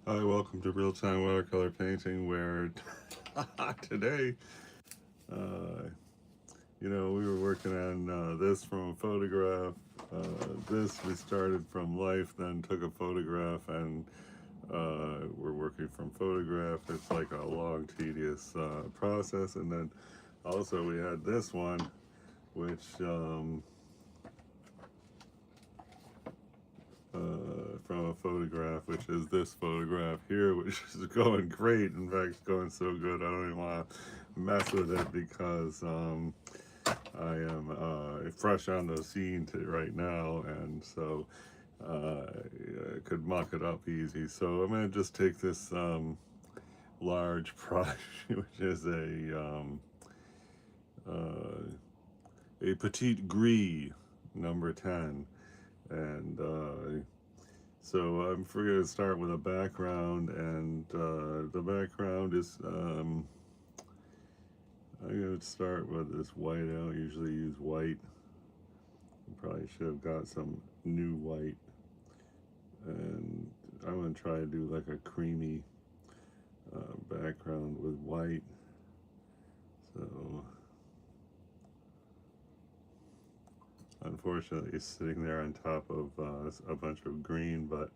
Hi, welcome to Real Time Watercolor Painting, where today, uh, we were working on this from a photograph. This we started from life, then took a photograph, and we're working from photograph. It's like a long, tedious process. And then also we had this one, which from a photograph, which is this photograph here, which is going great. In fact, it's going so good, I don't even want to mess with it because I am fresh on the scene right now, and so I could muck it up easy. So I'm going to just take this large brush, which is a petite gris number 10, and so I'm going to start with a background, and the background is, I'm going to start with this white. I don't usually use white. Probably should have got some new white, and I'm going to try to do like a creamy background with white. So unfortunately it's sitting there on top of a bunch of green, but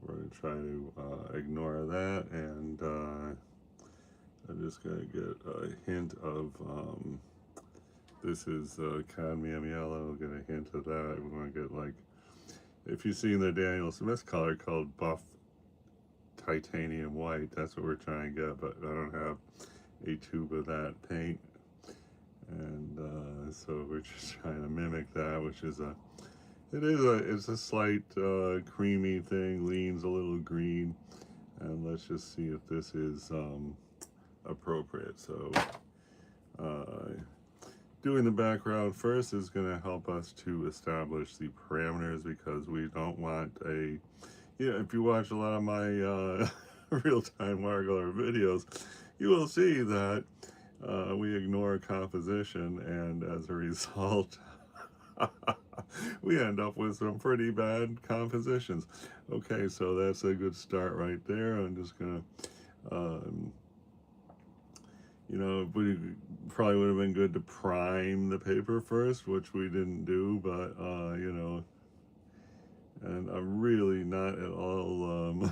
we're going to try to ignore that, and I'm just going to get a hint of this is cadmium yellow. Get a hint of that. We want to get like, if you've seen the Daniel Smith color called buff titanium white, that's what we're trying to get, but I don't have a tube of that paint, and so we're just trying to mimic that, which is it's a slight creamy thing, leans a little green, and let's just see if this is appropriate. So uh, doing the background first is going to help us to establish the parameters, because we don't want a, if you watch a lot of my real-time watercolor videos, you will see that we ignore composition, and as a result we end up with some pretty bad compositions. Okay, so that's a good start right there. I'm just gonna we probably would have been good to prime the paper first, which we didn't do, but and I'm really not at all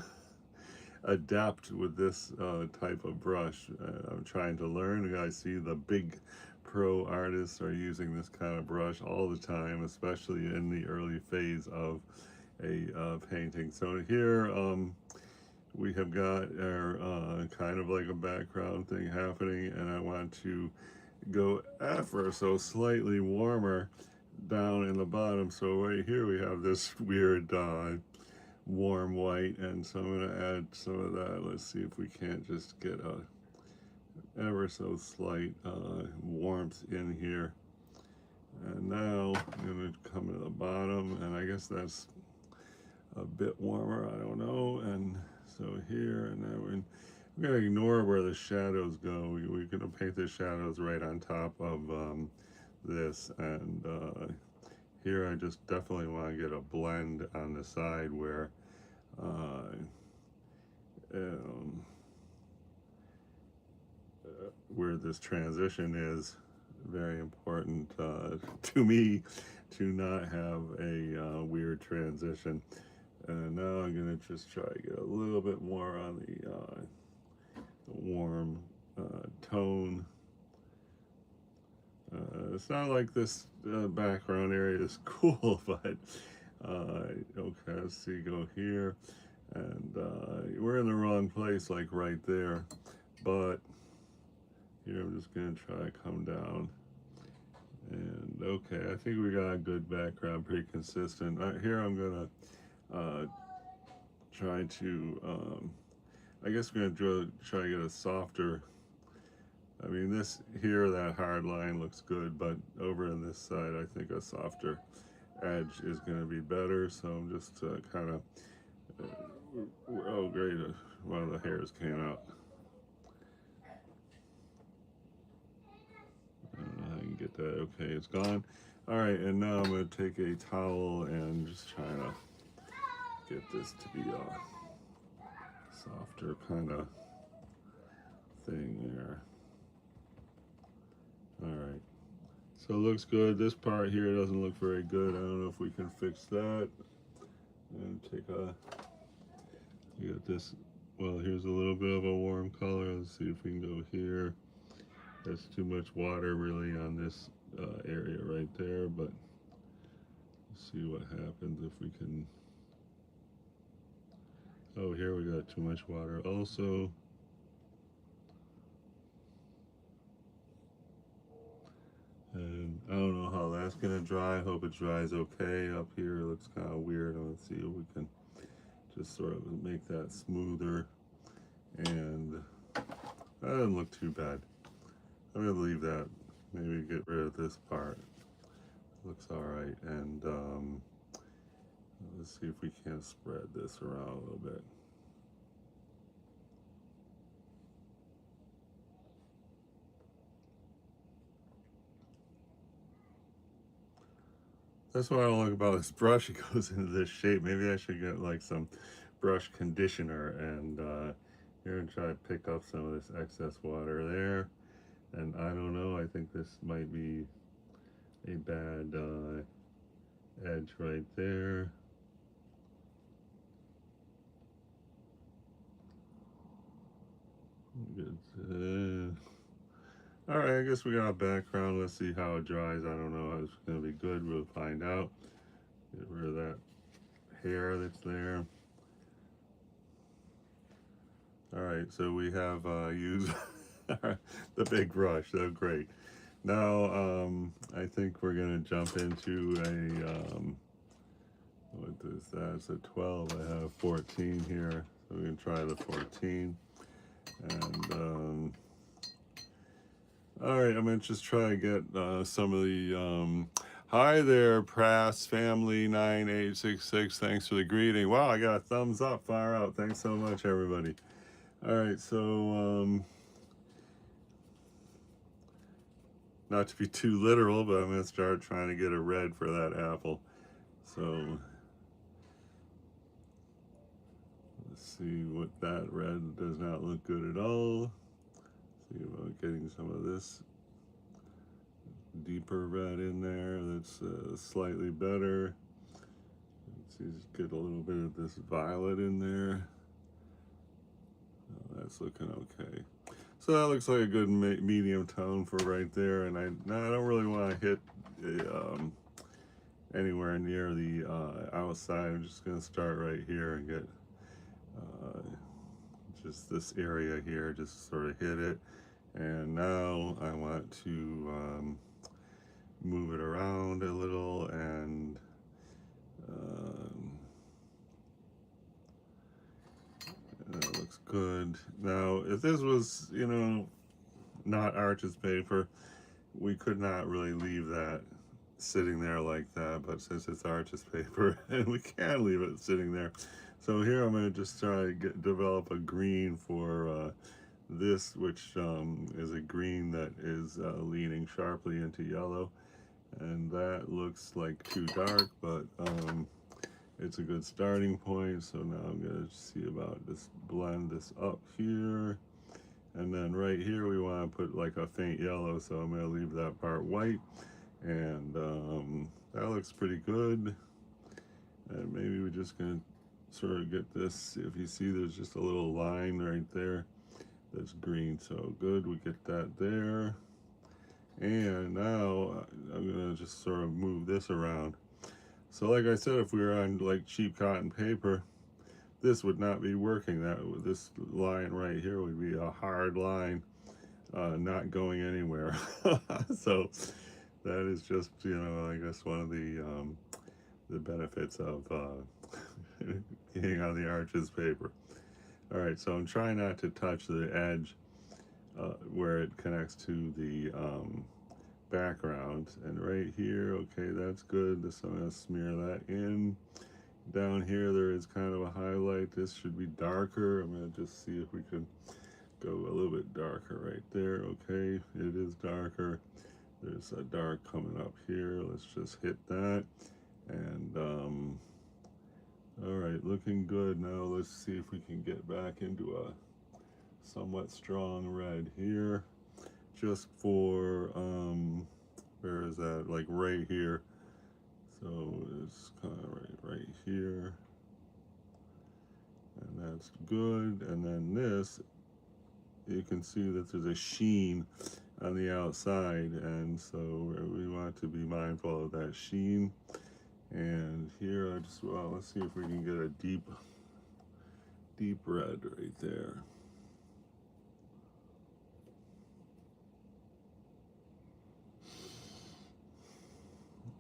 adept with this type of brush. I'm trying to learn. I see the big pro artists are using this kind of brush all the time, especially in the early phase of a painting. So here we have got our kind of like a background thing happening, and I want to go ever so slightly warmer down in the bottom. So right here we have this weird warm white, and so I'm going to add some of that. Let's see if we can't just get a ever so slight warmth in here. And now I'm going to come to the bottom, and I guess that's a bit warmer, I don't know. And so here, and now we're going to ignore where the shadows go. We're going to paint the shadows right on top of this, and here I just definitely want to get a blend on the side where uh, um, where this transition is very important to me, to not have a weird transition. And now I'm going to just try to get a little bit more on the warm tone. It's not like this background area is cool, but okay, let's see, go here, and we're in the wrong place, like right there, but here I'm just going to try to come down, and okay, I think we got a good background, pretty consistent. Here I'm going to try to, I guess we're going to try to get a softer, I mean, this here, that hard line looks good, but over on this side, I think a softer edge is going to be better. So I'm just kind of, oh great, one of the hairs came out. I don't know how I can get that. Okay, it's gone. All right, and now I'm going to take a towel and just try to get this to be softer kind of thing there. Alright, so it looks good. This part here doesn't look very good. I don't know if we can fix that. And take a, you got this, well, here's a little bit of a warm color. Let's see if we can go here. That's too much water really on this area right there, but let's see what happens if we can. Oh, here we got too much water also. And I don't know how that's gonna dry. I hope it dries okay. Up here it looks kind of weird. Let's see if we can just sort of make that smoother. And that doesn't look too bad. I'm gonna leave that. Maybe get rid of this part. Looks all right. And let's see if we can spread this around a little bit. That's what I don't like about this brush. It goes into this shape. Maybe I should get like some brush conditioner and here and try to pick up some of this excess water there. And I don't know, I think this might be a bad edge right there. Good. All right, I guess we got a background. Let's see how it dries. I don't know if it's gonna be good. We'll find out. Get rid of that hair that's there. All right, so we have used the big brush. So great. Now I think we're gonna jump into a what is that? It's a 12. I have 14 here, so we can try the 14. And all right, I'm gonna just try to get some of the. Hi there, Prass Family 9866. Thanks for the greeting. Wow, I got a thumbs up, far out. Thanks so much, everybody. All right, so not to be too literal, but I'm gonna start trying to get a red for that apple. So let's see what that red does not look good at all. See about getting some of this deeper red in there. That's slightly better. Let's see, just get a little bit of this violet in there. Oh, that's looking okay. So that looks like a good medium tone for right there. And I don't really want to hit anywhere near the outside. I'm just going to start right here and get just this area here, just sort of hit it. And now I want to move it around a little and that looks good. Now, if this was, you know, not Arches paper, we could not really leave that sitting there like that, but since it's Arches paper, and we can leave it sitting there. So here I'm going to just try to develop a green for this, which is a green that is leaning sharply into yellow. And that looks like too dark, but it's a good starting point. So now I'm going to see about just blend this up here. And then right here we want to put like a faint yellow, so I'm going to leave that part white. And that looks pretty good. And maybe we're just going to sort of get this, if you see there's just a little line right there that's green. So good, we get that there. And now I'm going to just sort of move this around. So like I said, if we were on like cheap cotton paper, this would not be working. This line right here would be a hard line, not going anywhere. So that is just, you know, I guess one of the benefits of being on the Arches paper. All right, so I'm trying not to touch the edge where it connects to the background. And right here, okay, that's good. This, I'm going to smear that in. Down here, there is kind of a highlight. This should be darker. I'm going to just see if we can go a little bit darker right there. Okay, it is darker. There's a dark coming up here. Let's just hit that. And All right, looking good. Now let's see if we can get back into a somewhat strong red here. Just for, where is that? Like right here. So it's kind of right here. And that's good. And then this, you can see that there's a sheen on the outside. And so we want to be mindful of that sheen. And here I just, well, let's see if we can get a deep red right there.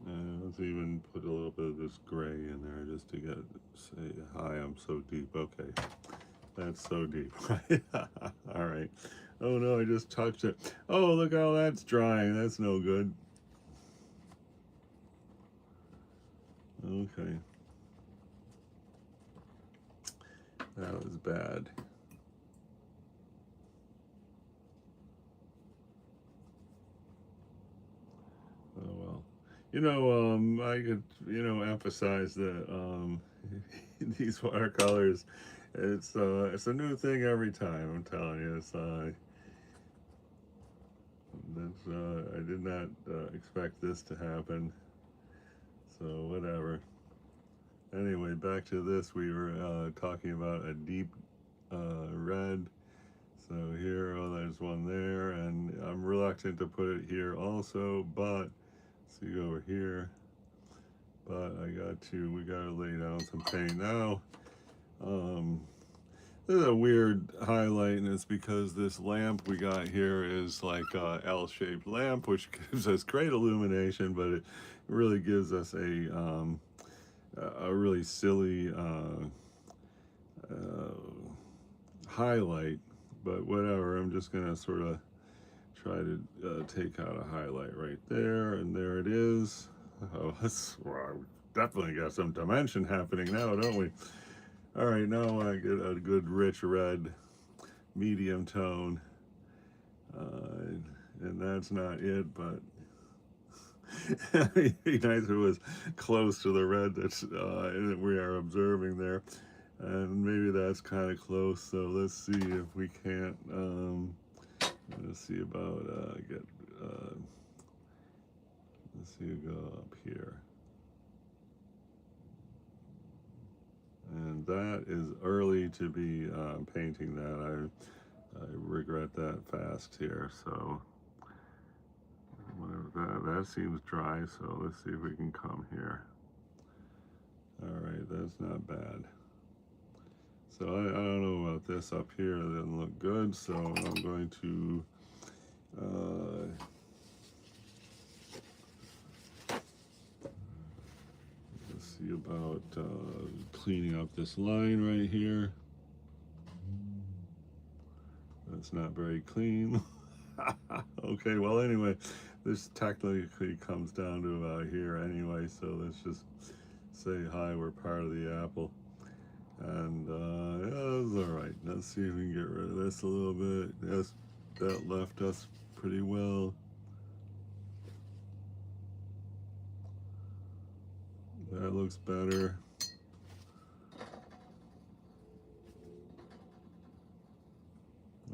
And let's even put a little bit of this gray in there just to get, say, hi, I'm so deep. Okay, that's so deep. All right. Oh no, I just touched it. Oh, look how that's drying. That's no good. Okay. That was bad. Oh well. I could, emphasize that these watercolors, it's a new thing every time. I'm telling you, I did not expect this to happen. So whatever. Anyway, back to this. We were talking about a deep red. So here, oh, there's one there, and I'm reluctant to put it here also, but see over here. But we gotta lay down some paint now. Um, this is a weird highlight, and it's because this lamp we got here is like a L-shaped lamp, which gives us great illumination, but it really gives us a really silly highlight. But whatever, I'm just gonna sort of try to take out a highlight right there, and there it is. Oh, well, definitely got some dimension happening now, don't we? All right, now I get a good rich red, medium tone, and that's not it, but it'd be nice if it was close to the red that we are observing there. And maybe that's kind of close, so let's see if we can't, let's see about, let's see, go up here. And that is early to be painting that. I regret that fast here, so whatever, that seems dry, so let's see if we can come here. All right, that's not bad. So I don't know about this up here. It doesn't look good, so I'm going to let's see about cleaning up this line right here. That's not very clean. Okay, well anyway, this technically comes down to about here anyway, so let's just say hi, we're part of the apple. And yeah, that's all right. Let's see if we can get rid of this a little bit. Yes, that left us pretty well. That looks better.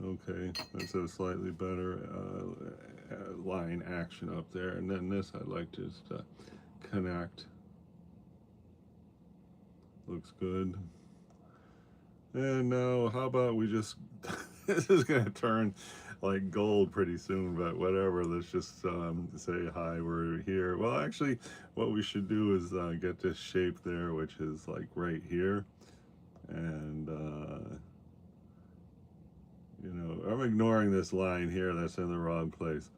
Okay, that's a slightly better line action up there. And then this I'd like to just connect. Looks good. And now, how about we just, this is going to turn like gold pretty soon, but whatever, let's just say hi, we're here. Well, actually, what we should do is get this shape there, which is like right here. And, I'm ignoring this line here that's in the wrong place.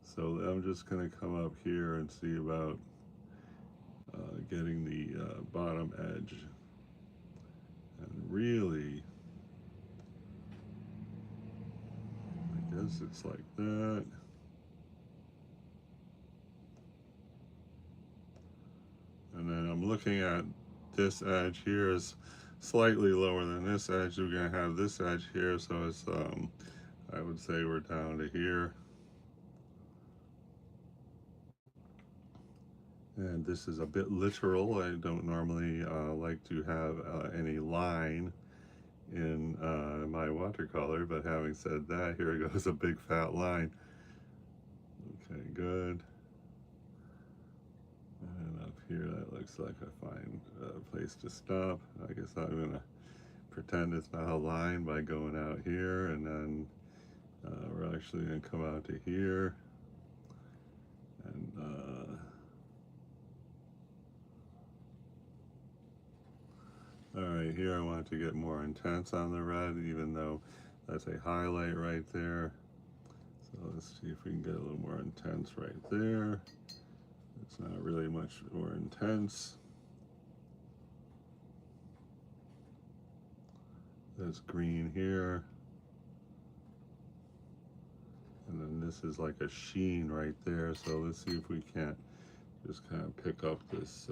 So I'm just going to come up here and see about getting the bottom edge. And really, I guess it's like that. And then I'm looking at this edge here is slightly lower than this edge. We're going to have this edge here, so it's, I would say we're down to here. And this is a bit literal. I don't normally like to have any line in my watercolor, but having said that, here goes a big fat line. Okay, good. And up here, that looks like a fine place to stop. I guess I'm gonna pretend it's not a line by going out here, and then we're actually gonna come out to here, and all right, here I want to get more intense on the red, even though that's a highlight right there. So let's see if we can get a little more intense right there. It's not really much more intense. There's green here. And then this is like a sheen right there. So let's see if we can't just kind of pick up this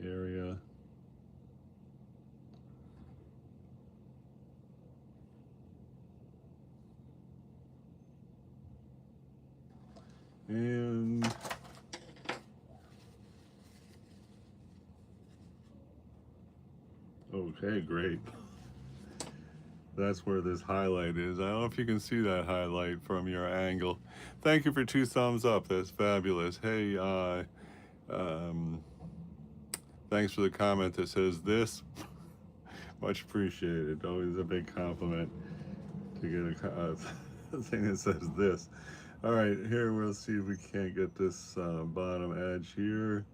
area. And okay, great. That's where this highlight is. I don't know if you can see that highlight from your angle. Thank you for 2 thumbs up. That's fabulous. Hey, thanks for the comment that says this. Much appreciated. Always a big compliment to get a thing that says this. All right, here we'll see if we can't get this bottom edge here.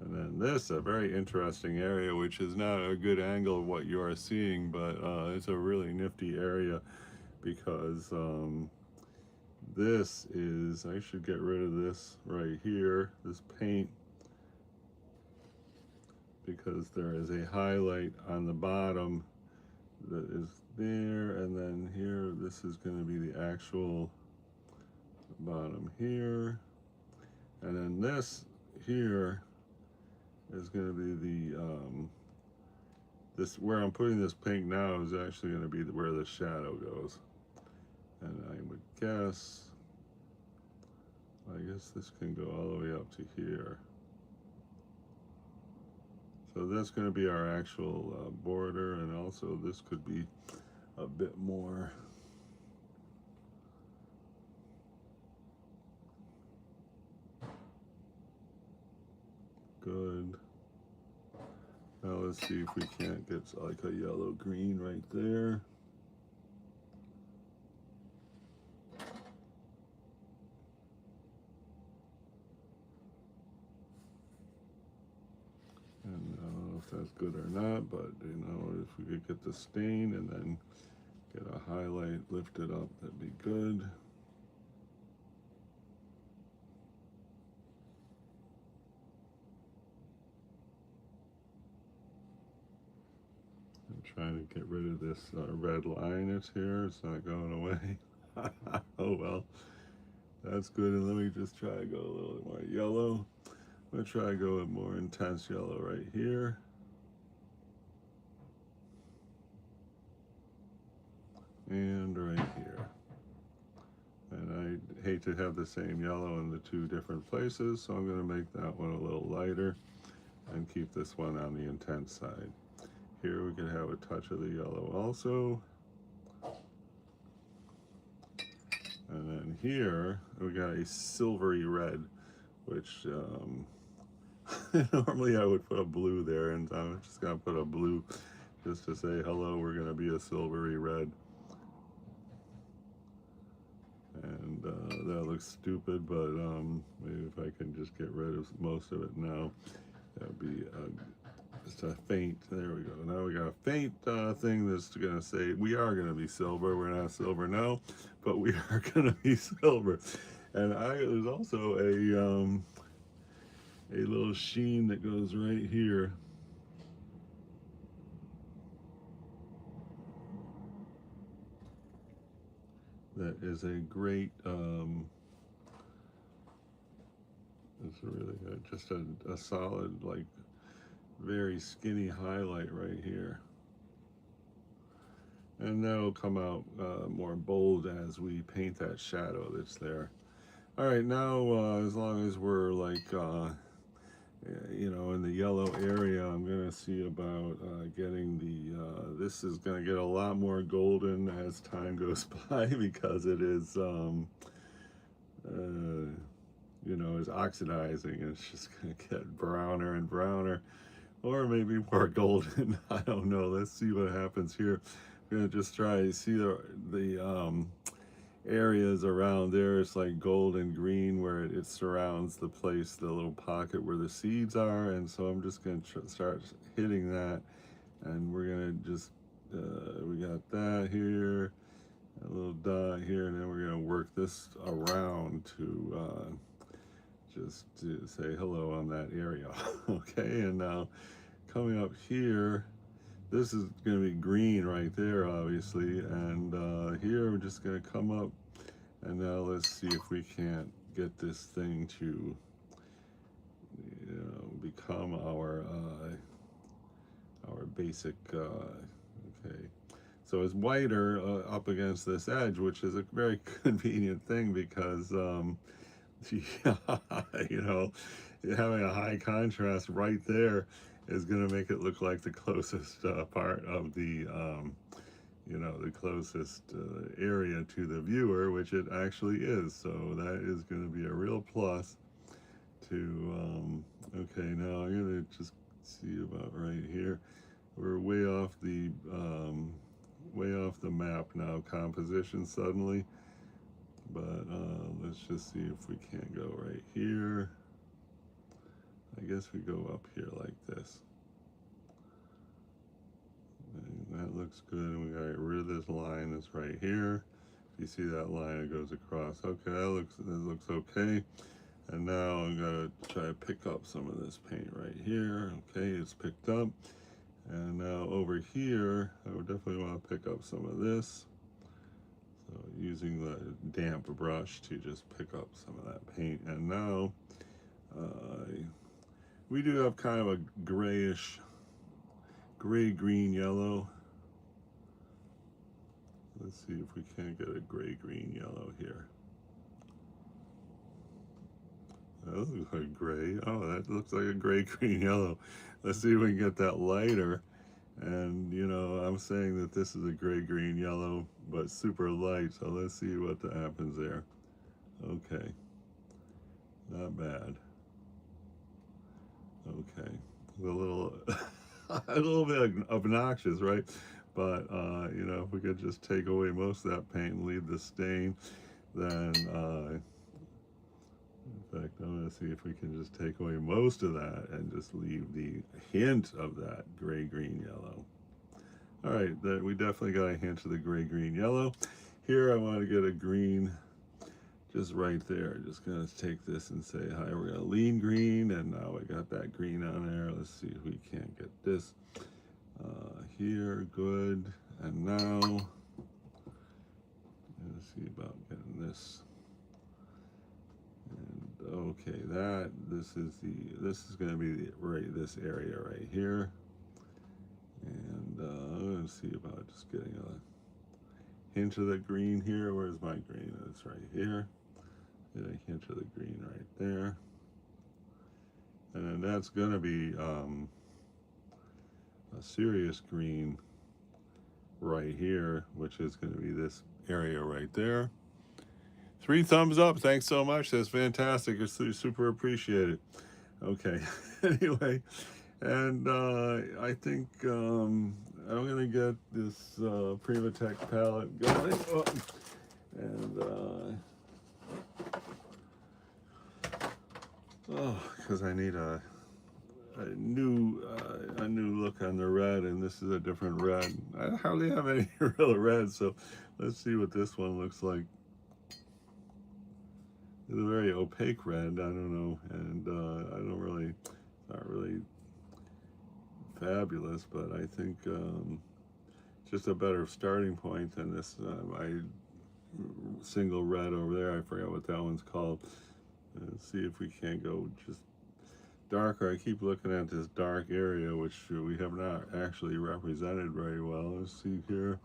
And then this, a very interesting area, which is not a good angle of what you are seeing, but it's a really nifty area because this is, I should get rid of this right here, this paint, because there is a highlight on the bottom that is there, and then here, this is going to be the actual bottom here, and then this here is going to be the this where I'm putting this pink now is actually going to be where the shadow goes, and I would guess, I guess this can go all the way up to here. So that's going to be our actual border, and also this could be a bit more. Good. Now let's see if we can't get like a yellow green right there. And I don't know if that's good or not, but you know, if we could get the stain and then get a highlight lifted up, that'd be good. I'm trying to get rid of this red line that's here. It's not going away. Oh well, that's good. And let me just try to go a little more yellow. I'm gonna try to go with more intense yellow right here. And right here. And I hate to have the same yellow in the 2 different places, so I'm going to make that one a little lighter and keep this one on the intense side. Here we can have a touch of the yellow also. And then here we got a silvery red, which normally I would put a blue there, and I'm just going to put a blue just to say hello, we're going to be a silvery red. And that looks stupid, but maybe if I can just get rid of most of it now, that would be just a faint. There we go. Now we got a faint thing that's going to say we are going to be silver. We're not silver now, but we are going to be silver. And there's also a little sheen that goes right here. That is a great, it's really just a solid, like, very skinny highlight right here. and that'll come out more bold as we paint that shadow that's there. All right, now as long as we're like you know, in the yellow area, I'm gonna see about getting the this is gonna get a lot more golden as time goes by because it is you know, is oxidizing. It's just gonna get browner and browner, or maybe more golden. I don't know. Let's see what happens here. I'm gonna just try to see the areas around there. It's like gold and green where it surrounds the place, the little pocket where the seeds are. And so I'm just gonna start hitting that, and we're gonna just we got that here, a little dot here, and then we're gonna work this around to just to say hello on that area. Okay, and now coming up here, this is going to be green right there, obviously, and here we're just going to come up, and now let's see if we can't get this thing to, you know, become our basic. Okay, so it's whiter up against this edge, which is a very convenient thing because you know, having a high contrast right there is going to make it look like the closest part of the, you know, the closest area to the viewer, which it actually is. So that is going to be a real plus to, okay, now I'm going to just see about right here. We're way off the map now, composition suddenly. But let's just see if we can't go right here. I guess we go up here like this. And that looks good. And we got rid of this line that's right here. If you see that line, it goes across. Okay, that looks okay. And now I'm gonna try to pick up some of this paint right here. Okay, it's picked up. And now over here, I would definitely want to pick up some of this. So using the damp brush to just pick up some of that paint. And now we do have kind of a grayish, gray, green, yellow. Let's see if we can't get a gray, green, yellow here. That looks like gray. Oh, that looks like a gray, green, yellow. Let's see if we can get that lighter. And, you know, I'm saying that this is a gray, green, yellow, but super light. So let's see what happens there. Okay. Not bad. Okay. A little, a little bit obnoxious, right? But, you know, if we could just take away most of that paint and leave the stain, then, in fact, I'm going to see if we can just take away most of that and just leave the hint of that gray, green, yellow. All right, we definitely got a hint of the gray, green, yellow. Here I want to get a green just right there. Just going to take this and say, hi, we're going to lean green, and now I got that green on there. Let's see if we can't get this here. Good. And now, let's see about getting this. And okay, this is going to be this area right here. And I'm going to see about just getting a hint of the green here. Where's my green? It's right here. Get a hint of the green right there. And then that's going to be a serious green right here, which is going to be this area right there. 3 thumbs up. Thanks so much. That's fantastic. It's super appreciated. Okay. Anyway, and I think I'm going to get this Primatech palette going. Oh, and because I need a new look on the red, and this is a different red. I hardly have any real red, so let's see what this one looks like. It's a very opaque red, I don't know, and I don't really, it's not really fabulous, but I think just a better starting point than this, my single red over there. I forgot what that one's called. Let's see if we can't go just darker. I keep looking at this dark area, which we have not actually represented very well. Let's see here.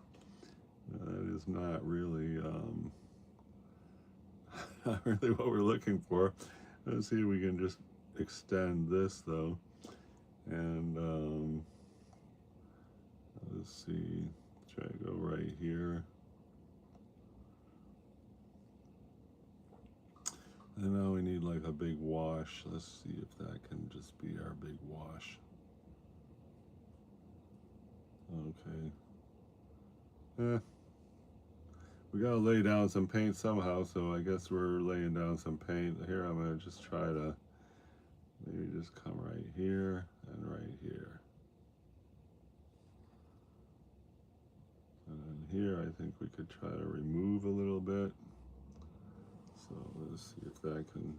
That is not really, not really what we're looking for. Let's see if we can just extend this though. And let's see, try to go right here. And now we need like a big wash. Let's see if that can just be our big wash. Okay. We gotta lay down some paint somehow, so I guess we're laying down some paint. Here I'm gonna just try to maybe just come right here and right here. And then here I think we could try to remove a little bit. So let's see if that can,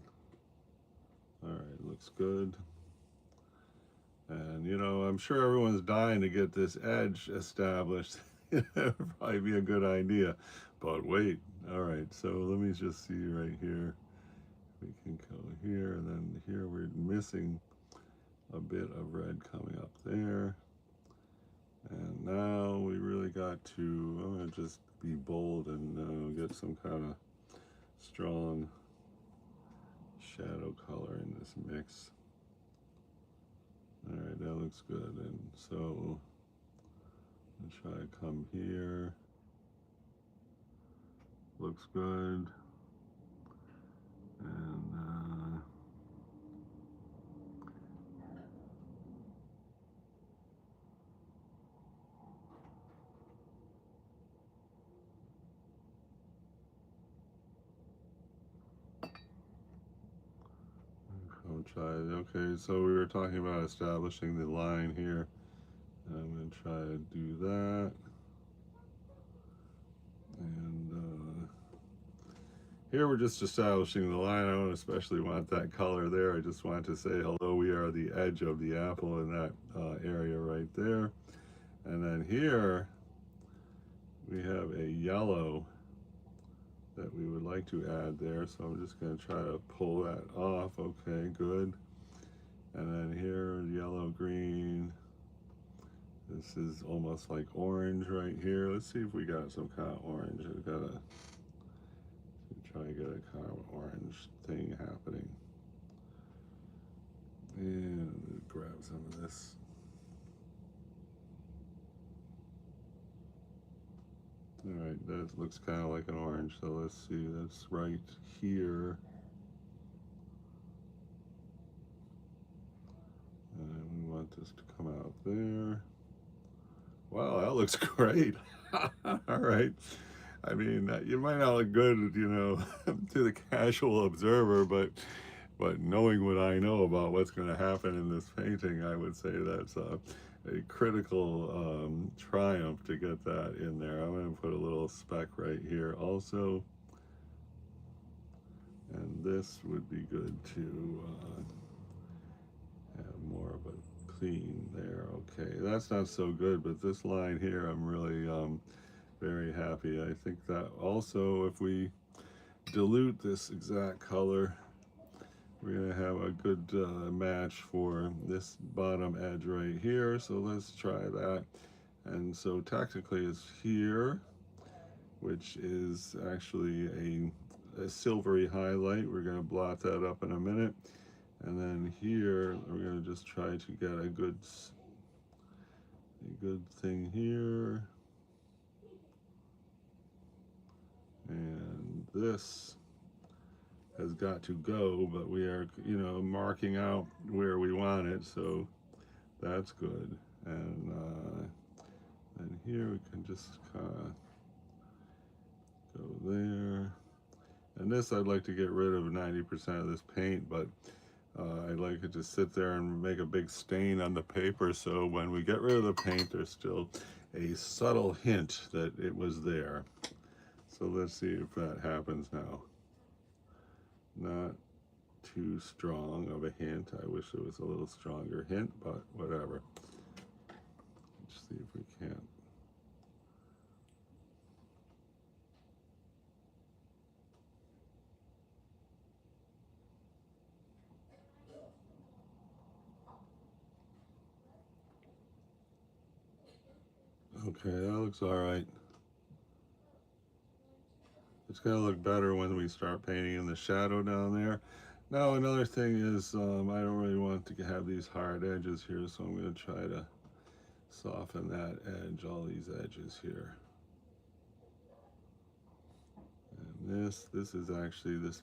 all right, looks good. And you know, I'm sure everyone's dying to get this edge established. It would probably be a good idea. But wait, all right, so let me just see right here. We can go here, and then here we're missing a bit of red coming up there. And now we really got to, I'm gonna just be bold and get some kind of strong shadow color in this mix. All right, that looks good. And so I'll try to come here. Looks good. And I'll try. Okay, so we were talking about establishing the line here. I'm going to try to do that. And here we're just establishing the line. I don't especially want that color there. I just want to say, hello, we are the edge of the apple in that area right there. And then here we have a yellow that we would like to add there. So I'm just going to try to pull that off. Okay, good. And then here, yellow, green. This is almost like orange right here. Let's see if we got some kind of orange. I've got to try to get a kind of orange thing happening. And grab some of this. All right, that looks kind of like an orange. So let's see, that's right here. And we want this to come out there. Wow, that looks great. All right. I mean, you might not look good, you know, to the casual observer, but knowing what I know about what's going to happen in this painting, I would say that's a critical triumph to get that in there. I'm going to put a little speck right here also. And this would be good to have more of a clean there. Okay, that's not so good, but this line here, I'm really very happy. I think that also if we dilute this exact color, we're going to have a good match for this bottom edge right here. So let's try that. And so technically it's here, which is actually a silvery highlight. We're going to blot that up in a minute. And then here, we're going to just try to get a good thing here. And this has got to go, but we are, you know, marking out where we want it, so that's good. And here we can just kind of go there. And this, I'd like to get rid of 90% of this paint, but I'd like it to sit there and make a big stain on the paper, so when we get rid of the paint, there's still a subtle hint that it was there. So let's see if that happens now. Not too strong of a hint. I wish it was a little stronger hint, but whatever. Let's see if we can't. Okay, that looks all right. It's going to look better when we start painting in the shadow down there. Now another thing is I don't really want to have these hard edges here, so I'm going to try to soften that edge, all these edges here. And this is actually, this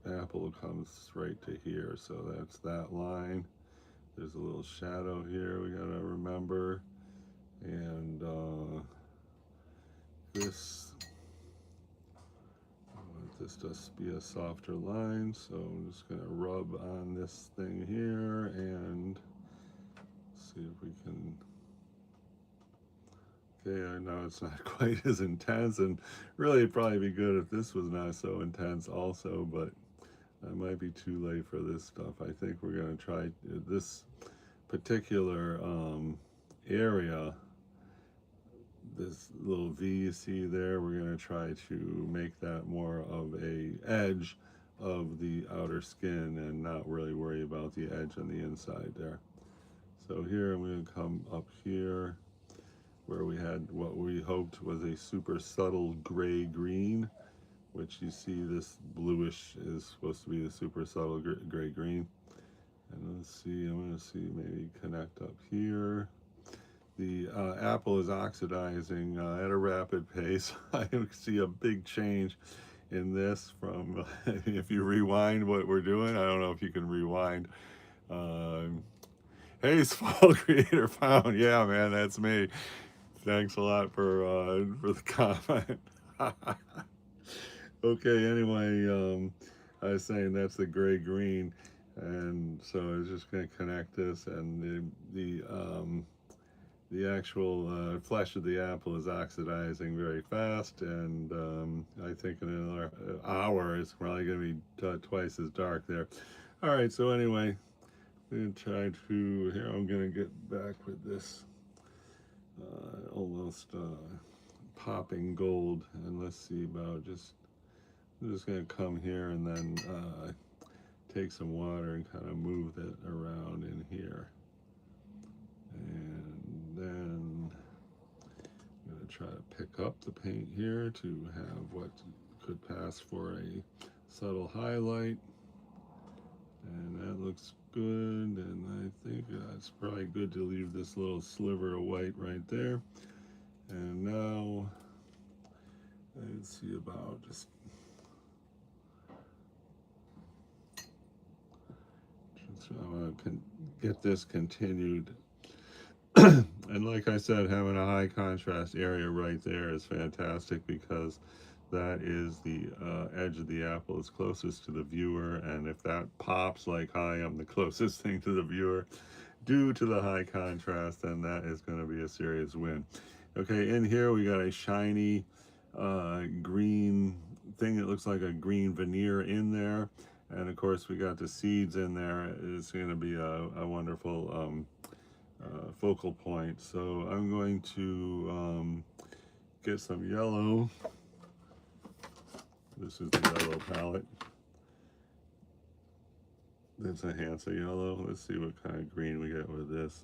apple comes right to here, so that's that line. There's a little shadow here we got to remember. And this, I want this to be a softer line, so I'm just going to rub on this thing here and see if we can. Okay, I know it's not quite as intense, and really it'd probably be good if this was not so intense also, but I might be too late for this stuff. I think we're going to try this particular area, this little V you see there, we're going to try to make that more of a edge of the outer skin and not really worry about the edge on the inside there. So here I'm going to come up here where we had what we hoped was a super subtle gray green, which you see this bluish is supposed to be the super subtle gray green. And let's see, I'm going to see maybe connect up here. The apple is oxidizing at a rapid pace. I see a big change in this from, if you rewind what we're doing, I don't know if you can rewind. Hey, Small Creator Found. Yeah, man, that's me. Thanks a lot for the comment. Okay, anyway, I was saying that's the gray green, and so I was just going to connect this, and the actual flesh of the apple is oxidizing very fast, and I think in another hour it's probably going to be twice as dark there. All right, so anyway, I'm going to try to, here I'm going to get back with this almost popping gold, and let's see about I'm just going to come here and then take some water and kind of move it around in here. And then I'm going to try to pick up the paint here to have what could pass for a subtle highlight. And that looks good, and I think it's probably good to leave this little sliver of white right there. And now, let's see about just I want to get this continued. And like I said, having a high contrast area right there is fantastic because that is the edge of the apple is closest to the viewer, and if that pops like I am the closest thing to the viewer due to the high contrast, then that is going to be a serious win. Okay, in here we got a shiny green thing that looks like a green veneer in there, and of course we got the seeds in there. It's going to be a wonderful focal point. So I'm going to get some yellow. This is the yellow palette. That's a Hansa yellow. Let's see what kind of green we get with this.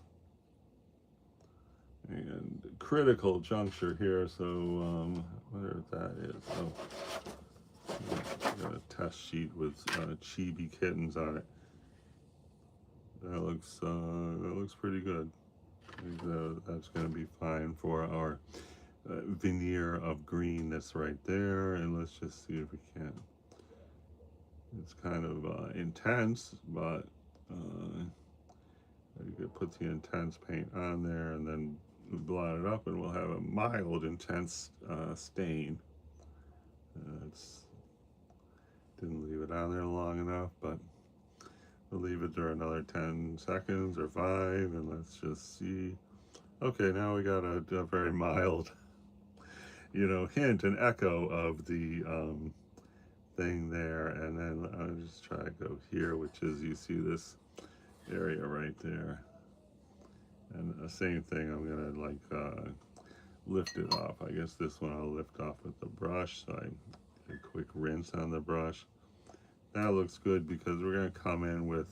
And critical juncture here, so whatever that is. Oh, got a test sheet with chibi kittens on it. That looks pretty good. That's going to be fine for our veneer of green that's right there. And let's just see if we can. It's kind of intense, but you could put the intense paint on there and then blot it up, and we'll have a mild intense stain. Didn't leave it on there long enough, but we'll leave it there another 10 seconds or 5, and let's just see. Okay, now we got a very mild, hint, an echo of the thing there. And then I'll just try to go here, which is, you see this area right there. And the same thing, I'm gonna lift it off. I guess this one I'll lift off with the brush. So I get a quick rinse on the brush. That looks good because we're gonna come in with,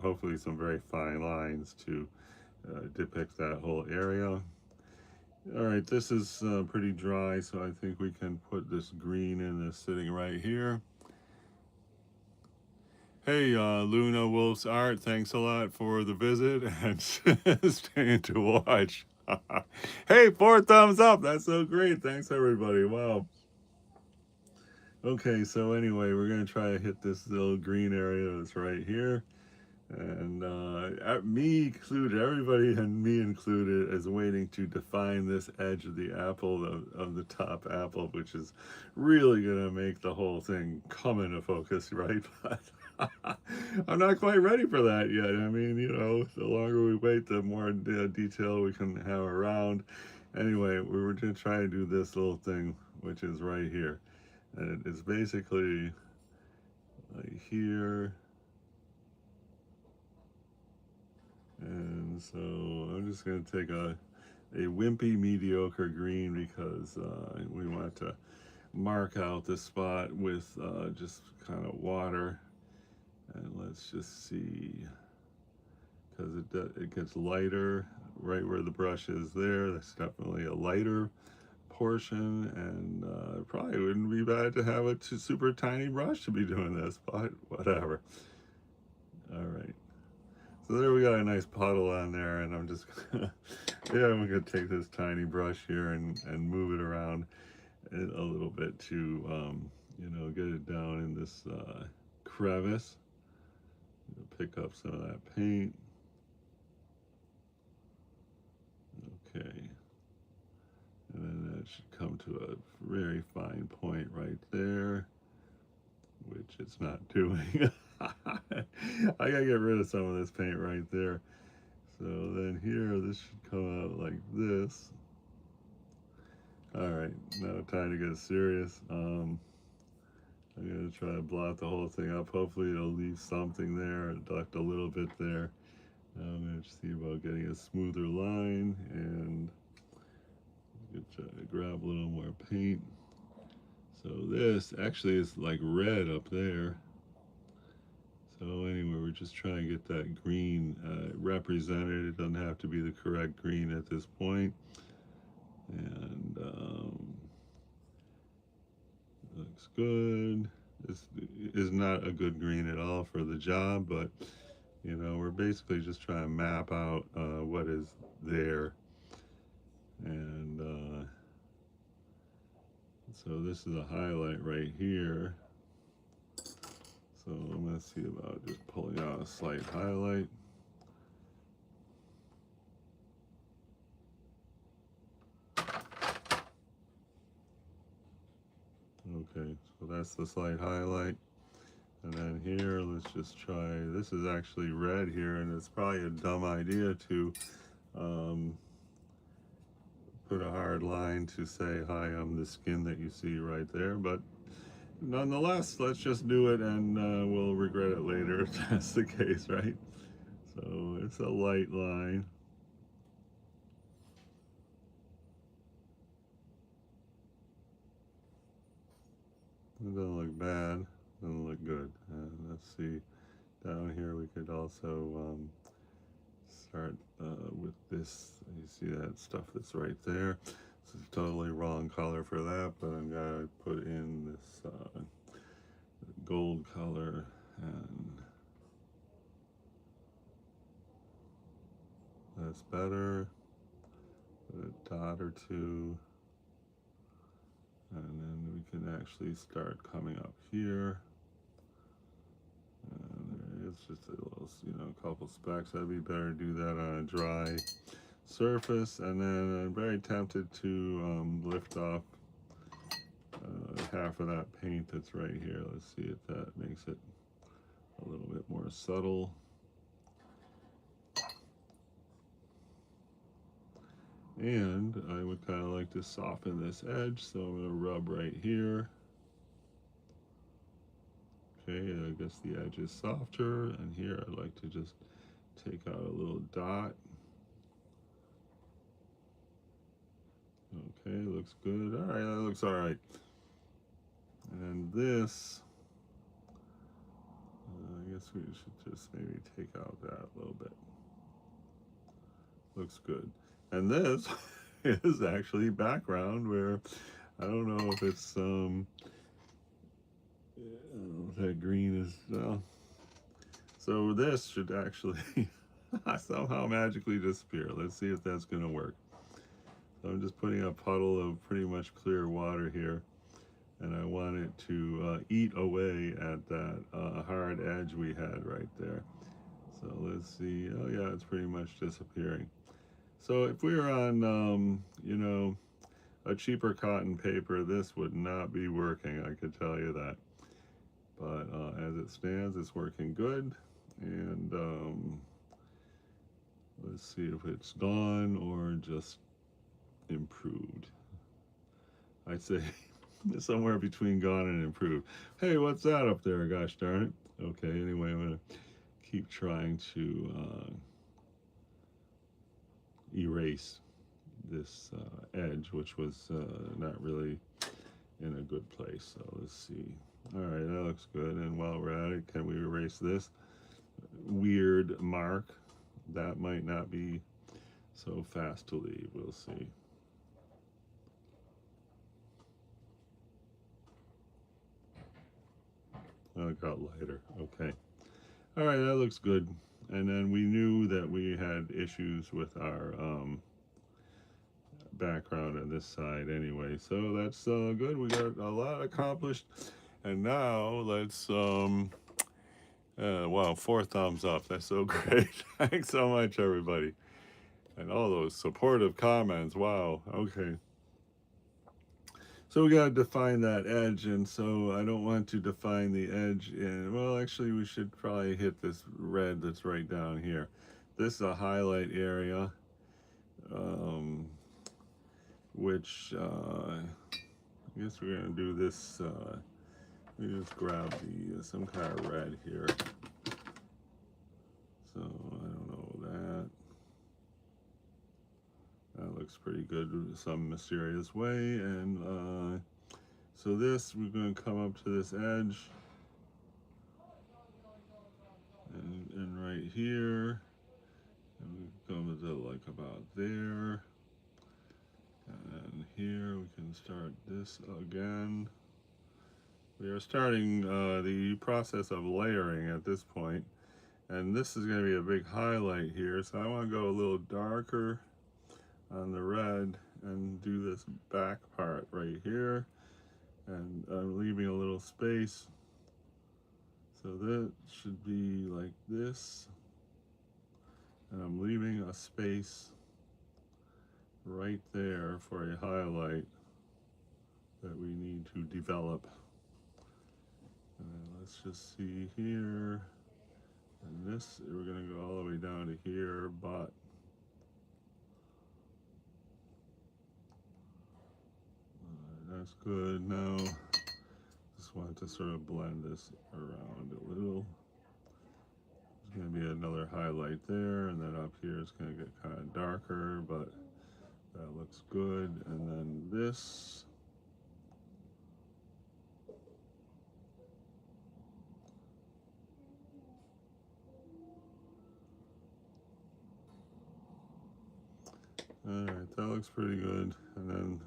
hopefully some very fine lines to depict that whole area. All right, this is pretty dry, so I think we can put this green in this sitting right here. Hey, Luna Wolf's Art, thanks a lot for the visit and staying to watch. Hey, 4 thumbs up. That's so great. Thanks, everybody. Wow. Okay, so anyway, we're going to try to hit this little green area that's right here. And me included, everybody and me included, is waiting to define this edge of the apple, of the top apple, which is really going to make the whole thing come into focus, right? But I'm not quite ready for that yet. I mean, you know, the longer we wait, the more detail we can have around. Anyway, we were just trying to do this little thing, which is right here. And it's basically like here. And so I'm just going to take a wimpy mediocre green because we want to mark out this spot with just kind of water. And let's just see, because it gets lighter right where the brush is there. That's definitely a lighter portion, and it probably wouldn't be bad to have a super tiny brush to be doing this, but whatever. All right. So there we got a nice puddle on there, and I'm just gonna, yeah, I'm gonna take this tiny brush here and move it around a little bit to, you know, get it down in this crevice. Pick up some of that paint. Okay, and then that should come to a very fine point right there, which it's not doing. I gotta get rid of some of this paint right there. So then here, this should come out like this. All right, now time to get serious. I'm gonna try to blot the whole thing up. Hopefully it'll leave something there, duct a little bit there. I'm gonna see about getting a smoother line and try to grab a little more paint. So this actually is like red up there. So anyway, we're just trying to get that green represented. It doesn't have to be the correct green at this point. And looks good. This is not a good green at all for the job, but you know, we're basically just trying to map out what is there. And so this is a highlight right here. So I'm going to see about just pulling out a slight highlight. Okay, so that's the slight highlight. And then here, let's just try, this is actually red here, and it's probably a dumb idea to put a hard line to say, hi, I'm the skin that you see right there. But nonetheless, let's just do it, and we'll regret it later if that's the case, right? So it's a light line. It doesn't look bad, doesn't look good. Let's see, down here we could also start with this. You see that stuff that's right there. This is totally wrong color for that, but I'm gonna put in this gold color, and that's better. Put a dot or two, and then we can actually start coming up here. And there is just a little, you know, a couple specks. That'd be better to do that on a dry surface. And then I'm very tempted to lift off half of that paint that's right here. Let's see if that makes it a little bit more subtle. And I would kind of like to soften this edge, so I'm going to rub right here. Okay, I guess the edge is softer, and here I'd like to just take out a little dot. Okay, looks good. All right, that looks all right. And this, I guess we should just maybe take out that a little bit. Looks good. And this is actually background where I don't know if it's that green is well. So this should actually somehow magically disappear. Let's see if that's going to work. So I'm just putting a puddle of pretty much clear water here, and I want it to eat away at that hard edge we had right there. So let's see. Oh yeah, it's pretty much disappearing. So if we were on, a cheaper cotton paper, this would not be working, I could tell you that. But as it stands, it's working good. And let's see if it's gone or just improved. I'd say somewhere between gone and improved. Hey, what's that up there? Gosh darn it. Okay, anyway, I'm going to keep trying to erase this edge, which was not really in a good place. So let's see. All right, that looks good. And while we're at it, can we erase this weird mark? That might not be so fast to leave. We'll see. Oh, it got lighter. Okay. All right, that looks good. And then we knew that we had issues with our background on this side anyway. So that's good. We got a lot accomplished. And now let's, wow, 4 thumbs up. That's so great. Thanks so much, everybody. And all those supportive comments. Wow. Okay. So we got to define that edge, and so I don't want to define the edge in, well, actually we should probably hit this red that's right down here. This is a highlight area, which I guess we're going to do this, let me just grab the some kind of red here. So I don't know that. That looks pretty good in some mysterious way. And so this, we're going to come up to this edge. And right here. And we come to like about there. And here we can start this again. We are starting the process of layering at this point. And this is going to be a big highlight here. So I want to go a little darker on the red and do this back part right here, and I'm leaving a little space, so that should be like this, and I'm leaving a space right there for a highlight that we need to develop. And then let's just see here, and this we're going to go all the way down to here, but that's good. Now, just want to sort of blend this around a little. There's going to be another highlight there, and then up here it's going to get kind of darker, but that looks good. And then this. All right, that looks pretty good. And then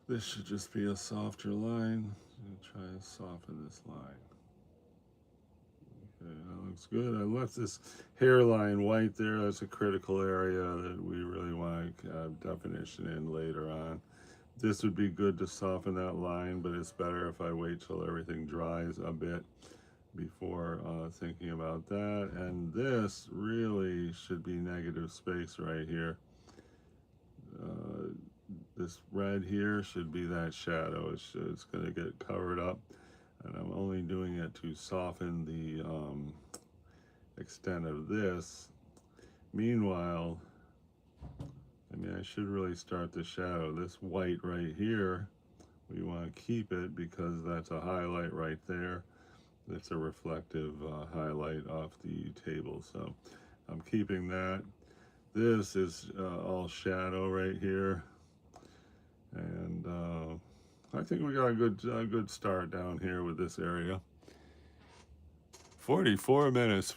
this should just be a softer line. I'm going to try and soften this line. Okay, that looks good. I left this hairline white there. That's a critical area that we really want to have definition in later on. This would be good to soften that line, but it's better if I wait till everything dries a bit before thinking about that. And this really should be negative space right here. This red here should be that shadow. It's going to get covered up, and I'm only doing it to soften the extent of this. Meanwhile, I mean, I should really start the shadow. This white right here, we want to keep it because that's a highlight right there. That's a reflective highlight off the table, so I'm keeping that. This is all shadow right here. And I think we got a good start down here with this area. 44 minutes.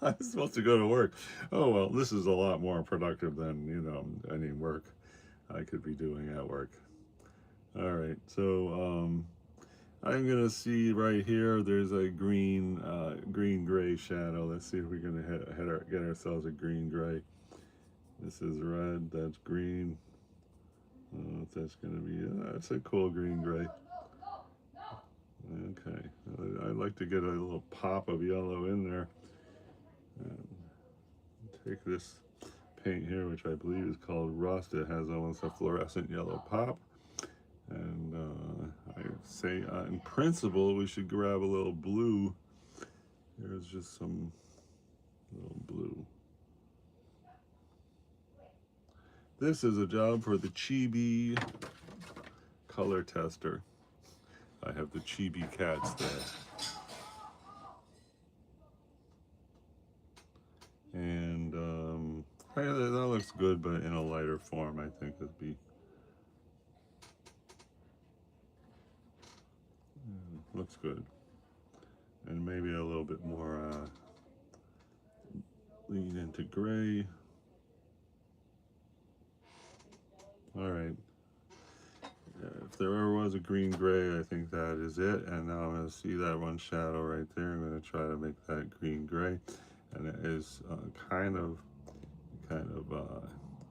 I'm supposed to go to work. Oh, well, this is a lot more productive than, you know, any work I could be doing at work. All right, so I'm gonna see right here. There's a green gray shadow. Let's see if we can get ourselves a green gray. This is red. That's green. I don't know if that's gonna be. That's a cool green gray. Okay, I'd like to get a little pop of yellow in there. And take this paint here, which I believe is called Rust. It has almost a fluorescent yellow pop. And I say, in principle, we should grab a little blue. Here's just some little blue. This is a job for the Chibi color tester. I have the Chibi cats there. And hey, that looks good, but in a lighter form, I think it'd be. Looks good. And maybe a little bit more lean into gray. All right. If there ever was a green gray, I think that is it. And now I'm going to see that one shadow right there. I'm going to try to make that green gray. And it is kind of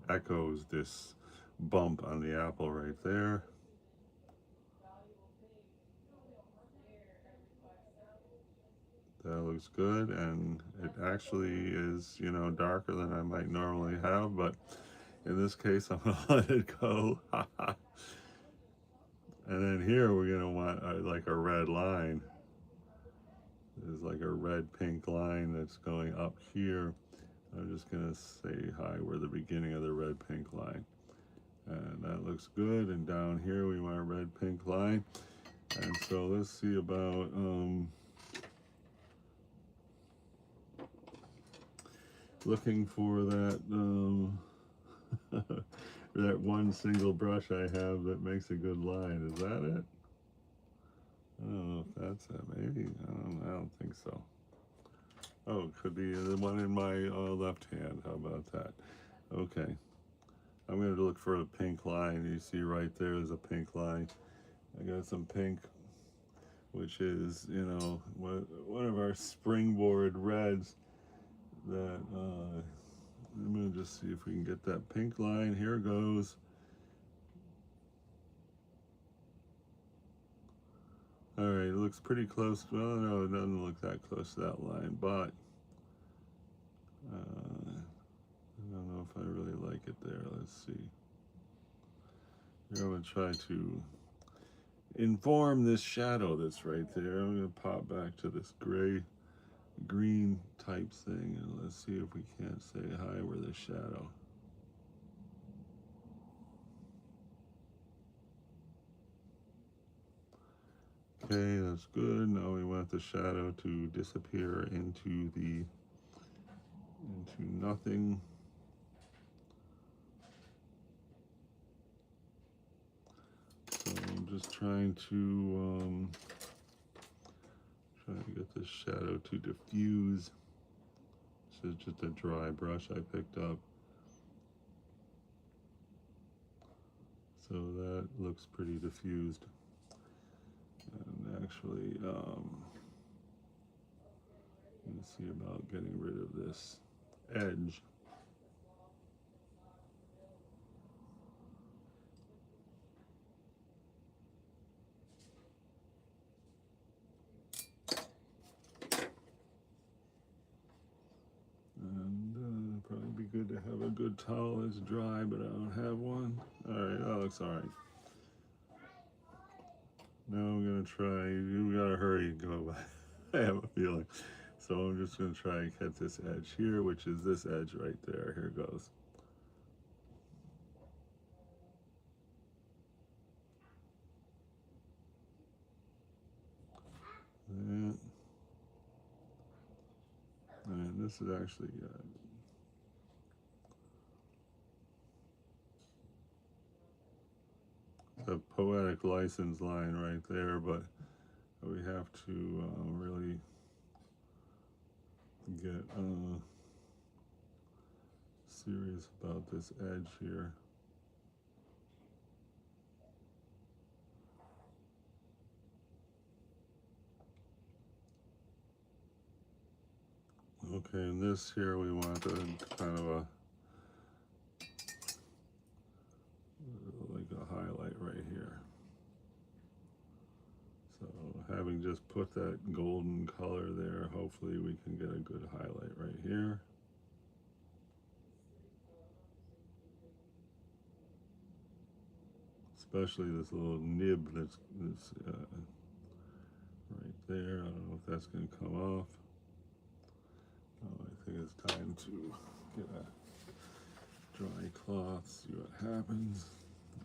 echoes this bump on the apple right there. That looks good, and it actually is, you know, darker than I might normally have, but in this case, I'm gonna let it go. And then here we're gonna want like a red line. There's like a red-pink line that's going up here. I'm just gonna say hi, we're the beginning of the red-pink line. And that looks good, and down here we want a red-pink line. And so let's see about, looking for that that one single brush I have that makes a good line. Is that it? I don't know if that's it. Maybe. I don't think so. Oh, it could be the one in my left hand. How about that? Okay. I'm going to look for a pink line. You see right there is a pink line. I got some pink, which is, you know, one of our springboard reds that I'm going to just see if we can get that pink line. Here goes. All right, it looks pretty close. Well, no, it doesn't look that close to that line, but I don't know if I really like it there. Let's see. Here I'm going to try to inform this shadow that's right there. I'm going to pop back to this green type thing, and let's see if we can't say hi with the shadow. Okay, that's good. Now we want the shadow to disappear into nothing. So I'm just trying to get this shadow to diffuse. This is just a dry brush I picked up. So that looks pretty diffused. And actually, let's see about getting rid of this edge. And probably be good to have a good towel that's dry, but I don't have one. All right, that looks all right. Now I'm gonna try. You gotta hurry and go. I have a feeling. So I'm just gonna try and get this edge here, which is this edge right there. Here goes. And this is actually a poetic license line right there, but we have to really get serious about this edge here. Okay, and this here we want to kind of like a highlight right here. So having just put that golden color there, hopefully we can get a good highlight right here. Especially this little nib that's right there. I don't know if that's going to come off. Oh, I think it's time to get a dry cloth, see what happens.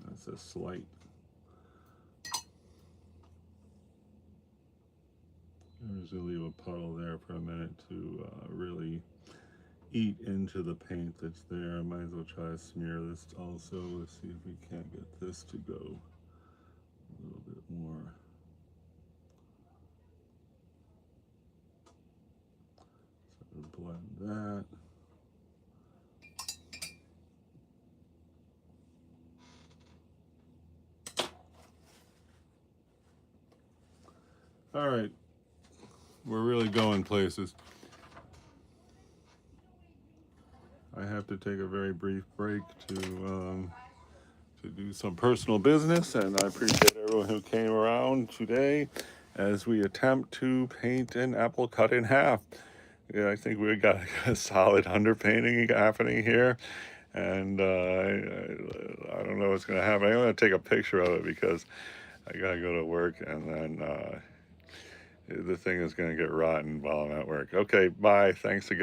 That's a slight. I'm just going to leave a puddle there for a minute to really eat into the paint that's there. I might as well try to smear this also. Let's see if we can't get this to go a little bit more. So blend that. All right, we're really going places. I have to take a very brief break to do some personal business, and I appreciate everyone who came around today as we attempt to paint an apple cut in half. Yeah, I think we got a solid underpainting happening here, and I don't know what's going to happen. I'm going to take a picture of it because I got to go to work, and then the thing is going to get rotten while I'm at work. Okay, bye. Thanks again.